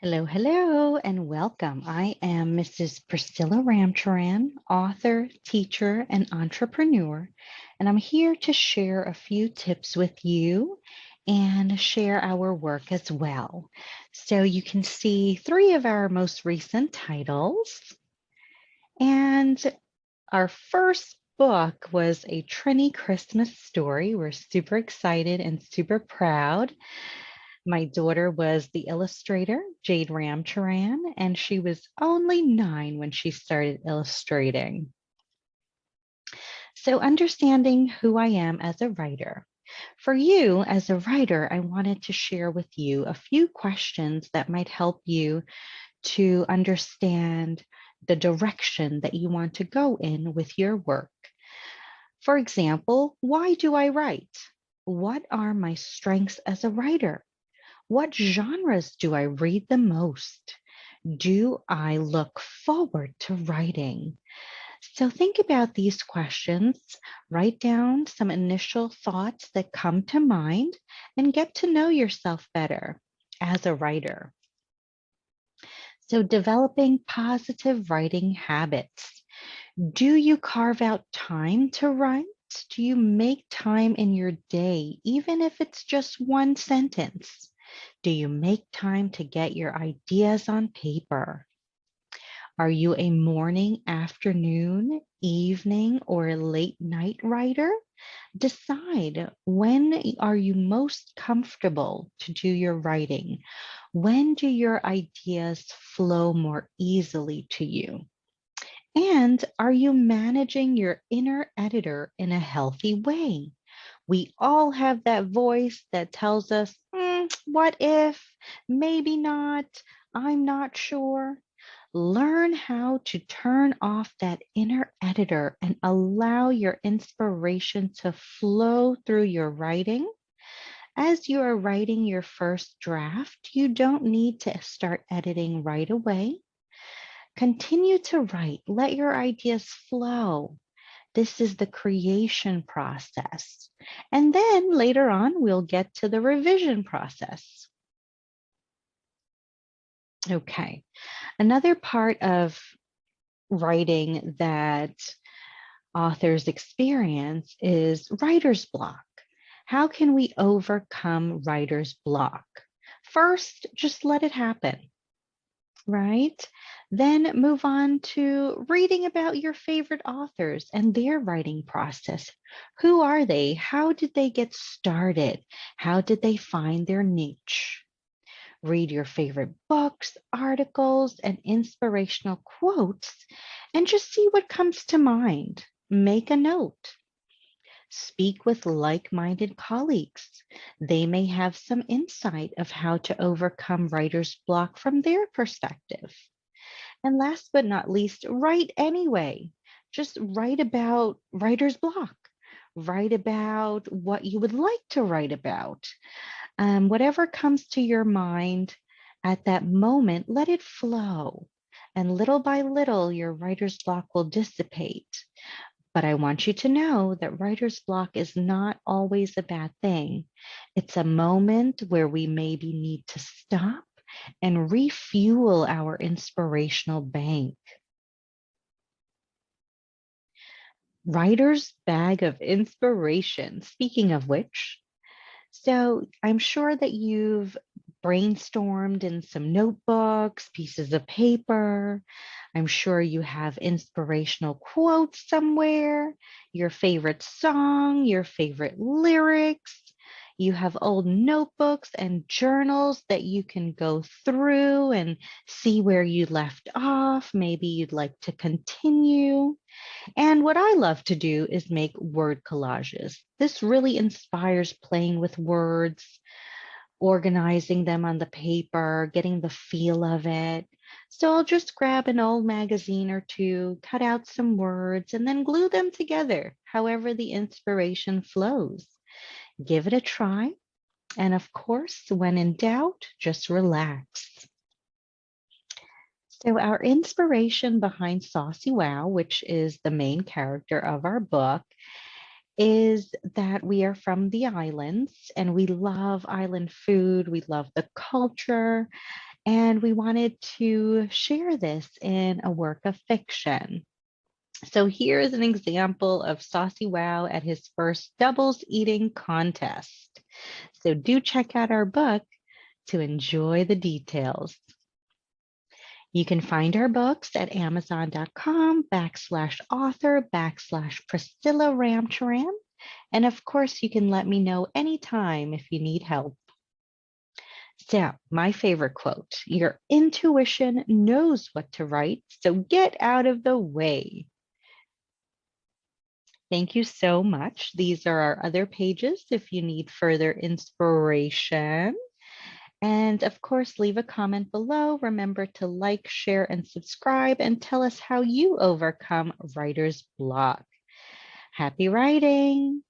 Hello, hello, and welcome. I am Mrs. Priscilla Ramcharan, author, teacher, and entrepreneur, and I'm here to share a few tips with you and share our work as well. So you can see three of our most recent titles, and our first book was a Trini Christmas story. We're super excited and super proud. My daughter was the illustrator, Jade Ramcharan, and she was only 9 when she started illustrating. So, understanding who I am as a writer. For you, as a writer, I wanted to share with you a few questions that might help you to understand the direction that you want to go in with your work. For example, why do I write? What are my strengths as a writer? What genres do I read the most? Do I look forward to writing? So think about these questions, write down some initial thoughts that come to mind, and get to know yourself better as a writer. So developing positive writing habits. Do you carve out time to write? Do you make time in your day, even if it's just one sentence? Do you make time to get your ideas on paper? Are you a morning, afternoon, evening, or late night writer? Decide, when are you most comfortable to do your writing? When do your ideas flow more easily to you? And are you managing your inner editor in a healthy way? We all have that voice that tells us, what if, maybe not, I'm not sure. Learn how to turn off that inner editor and allow your inspiration to flow through your writing. As you are writing your first draft, you don't need to start editing right away. Continue to write, let your ideas flow. This is the creation process. And then later on, we'll get to the revision process. Okay, another part of writing that authors experience is writer's block. How can we overcome writer's block? First, just let it happen, right? Then move on to reading about your favorite authors and their writing process. Who are they? How did they get started? How did they find their niche? Read your favorite books, articles, and inspirational quotes, and just see what comes to mind. Make a note. Speak with like-minded colleagues. They may have some insight of how to overcome writer's block from their perspective. And last but not least, write anyway. Just write about writer's block. Write about what you would like to write about. Whatever comes to your mind at that moment, let it flow. And little by little, your writer's block will dissipate. But I want you to know that writer's block is not always a bad thing. It's a moment where we maybe need to stop and refuel our inspirational bank. Writer's bag of inspiration. Speaking of which, so I'm sure that you've brainstormed in some notebooks, pieces of paper. I'm sure you have inspirational quotes somewhere, your favorite song, your favorite lyrics. You have old notebooks and journals that you can go through and see where you left off. Maybe you'd like to continue. And what I love to do is make word collages. This really inspires playing with words, organizing them on the paper, getting the feel of it. So I'll just grab an old magazine or two, cut out some words, and then glue them together, however the inspiration flows. Give it a try. And of course, when in doubt, just relax. So, our inspiration behind Saucy Wow, which is the main character of our book, is that we are from the islands and we love island food. We love the culture. and we wanted to share this in a work of fiction. So here's an example of Saucy Wow at his first doubles eating contest. So do check out our book to enjoy the details. You can find our books at amazon.com/author/Priscilla Ramcharan. And of course, you can let me know anytime if you need help. So, my favorite quote, your intuition knows what to write, so get out of the way. Thank you so much. These are our other pages if you need further inspiration. And of course, leave a comment below. Remember to like, share, and subscribe, and tell us how you overcome writer's block. Happy writing!